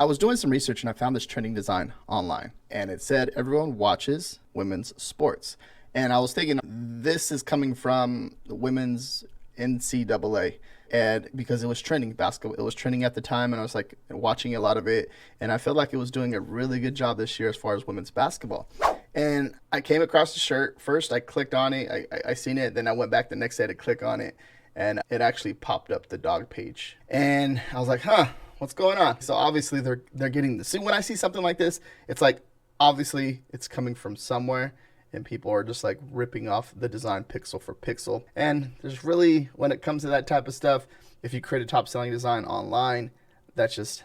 I was doing some research and I found this trending design online, and it said everyone watches women's sports. And I was thinking this is coming from the women's NCAA, and because it was trending basketball, it was trending at the time, and I was like watching a lot of it, and I felt like it was doing a really good job this year as far as women's basketball. And I came across the shirt first. I clicked on it. I seen it. Then I went back the next day to click on it, and it actually popped up the dog page. And I was like, huh, what's going on? So obviously they're getting this. See, when I see something like this, it's like obviously it's coming from somewhere, and people are just like ripping off the design pixel for pixel. And there's really, when it comes to that type of stuff, if you create a top selling design online, that's just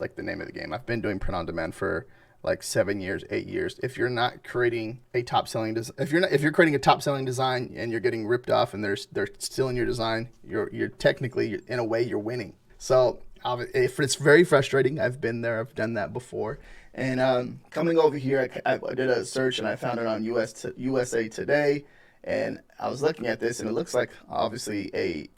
like the name of the game. I've been doing print on demand for like 7 years, 8 years. If you're not creating a top selling if you're creating a top selling design and you're getting ripped off and they're stealing your design, you're technically, in a way, you're winning. So if it's very frustrating. I've been there. I've done that before. And coming over here, I did a search and I found it on USA Today. And I was looking at this, and it looks like obviously a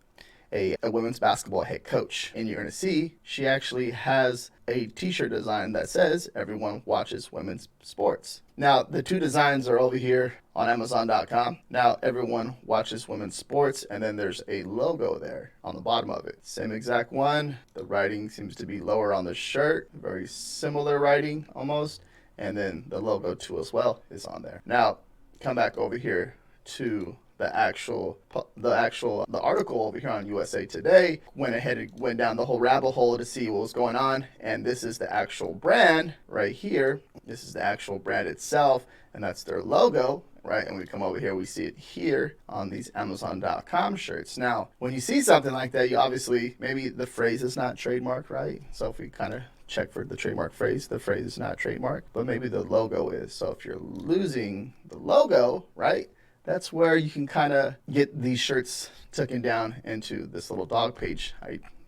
women's basketball head coach. And you're going to see she actually has a t-shirt design that says everyone watches women's sports. Now, the two designs are over here on Amazon.com. Now, everyone watches women's sports, and then there's a logo there on the bottom of it. Same exact one. The writing seems to be lower on the shirt, very similar writing almost. And then the logo too as well is on there. Now, come back over here to the article over here on USA Today. Went ahead and went down the whole rabbit hole to see what was going on, and this is the actual brand right here. This is the actual brand itself, and that's their logo, right? And we come over here, we see it here on these Amazon.com shirts. Now, when you see something like that, you obviously, maybe the phrase is not trademarked, right? So if we kind of check for the trademark phrase, the phrase is not trademarked, but maybe the logo is. So if you're losing the logo, right, that's where you can kind of get these shirts taken down into this little dog page.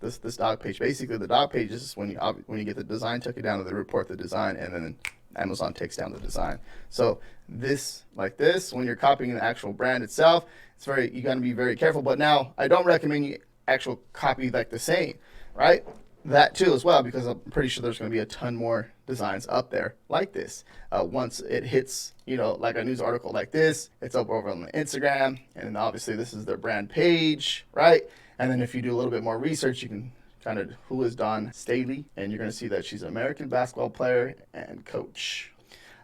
This dog page, basically the dog page is when you get the design taken down, they report the design, and then Amazon takes down the design. So this, like this, when you're copying the actual brand itself, you got to be very careful. But now I don't recommend you actual copy like the same, right? That too as well, because I'm pretty sure there's going to be a ton more designs up there like this. Once it hits, like a news article like this, it's up over on the Instagram, and then obviously this is their brand page, right? And then if you do a little bit more research, you can kind of, who is Dawn Staley, and you're going to see that she's an American basketball player and coach.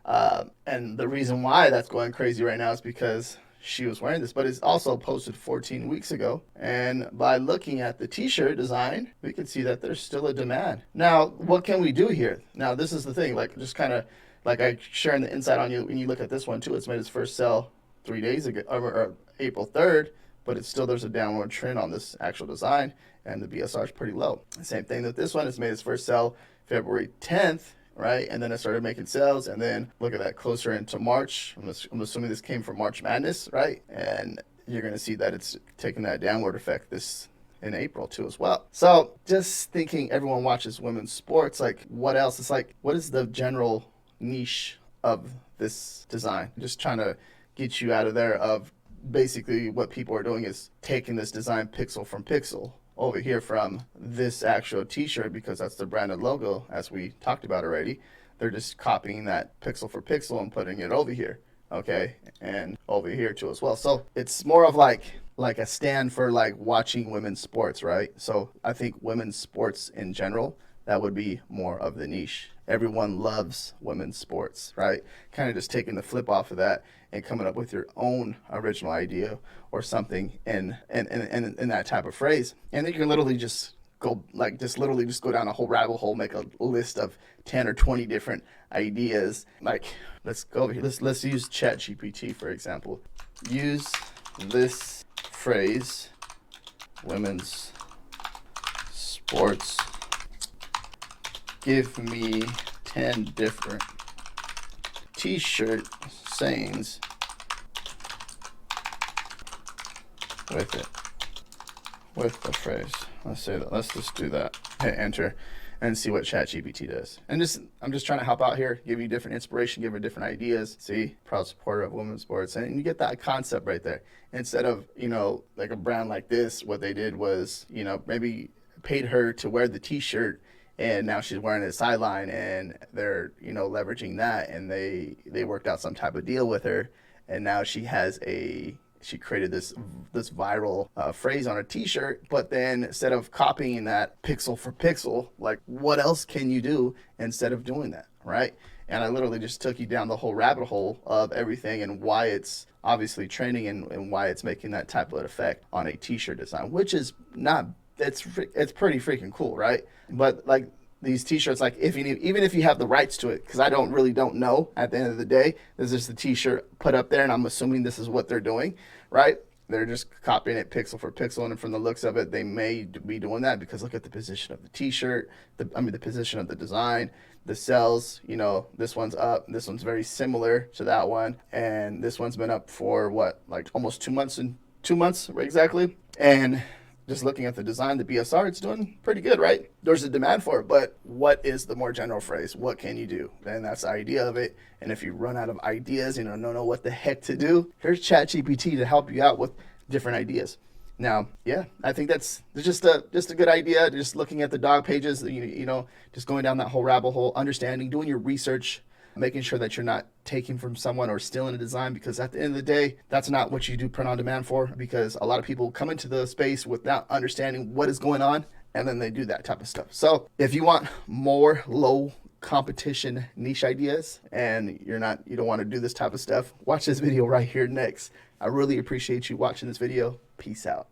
And the reason why that's going crazy right now is because she was wearing this, but it's also posted 14 weeks ago. And by looking at the t-shirt design, we can see that there's still a demand. Now, what can we do here? Now, this is the thing, like just kind of like I sharing the insight on you. When you look at this one too, it's made its first sell 3 days ago, or April 3rd, but it's still, there's a downward trend on this actual design, and the BSR is pretty low. Same thing with this one. It's made its first sell February 10th. Right, and then it started making sales, and then look at that, closer into March. I'm assuming this came from March Madness, right? And you're going to see that it's taking that downward effect this in April too as well. So just thinking, everyone watches women's sports. Like, what else? It's like, what is the general niche of this design? Just trying to get you out of there of basically what people are doing is taking this design pixel from pixel over here from this actual t-shirt, because that's the branded logo, as we talked about already. They're just copying that pixel for pixel and putting it over here, okay, and over here too as well. So it's more of like a stand for like watching women's sports, right? So I think women's sports in general, that would be more of the niche. Everyone loves women's sports, right? Kind of just taking the flip off of that and coming up with your own original idea or something in that type of phrase. And then you can literally just go down a whole rabbit hole, make a list of 10 or 20 different ideas. Like, let's go over here. Let's use ChatGPT, for example. Use this phrase, women's sports. Give me 10 different t-shirt sayings with the phrase. Let's say that. Let's just do that. Hit enter and see what ChatGPT does. And I'm just trying to help out here, give you different inspiration, give you different ideas. See, proud supporter of women's sports, and you get that concept right there. Instead of like a brand like this, what they did was maybe paid her to wear the t-shirt and now she's wearing a sideline, and they're, you know, leveraging that, and they worked out some type of deal with her, and now she created this viral phrase on a T-shirt. But then instead of copying that pixel for pixel, like, what else can you do instead of doing that, right? And I literally just took you down the whole rabbit hole of everything and why it's obviously trending, and why it's making that type of effect on a T-shirt design, which is not, it's pretty freaking cool, right? But like, these T-shirts, like, if you need, even if you have the rights to it, because I don't know at the end of the day, this is the T-shirt put up there, and I'm assuming this is what they're doing, right? They're just copying it pixel for pixel, and from the looks of it, they may be doing that because look at the position of the T-shirt, the position of the design, the cells. You know, this one's up, this one's very similar to that one, and this one's been up for what, like almost 2 months, right, exactly, and just looking at the design, the BSR, it's doing pretty good, right? There's a demand for it, but what is the more general phrase? What can you do? And that's the idea of it. And if you run out of ideas, you don't know what the heck to do, here's ChatGPT to help you out with different ideas. Now, yeah, I think that's just a good idea. Just looking at the dog pages, you know, just going down that whole rabbit hole, understanding, doing your research, making sure that you're not taking from someone or stealing a design, because at the end of the day, that's not what you do print on demand for, because a lot of people come into the space without understanding what is going on, and then they do that type of stuff. So if you want more low competition niche ideas, and you don't want to do this type of stuff, watch this video right here next. I really appreciate you watching this video. Peace out.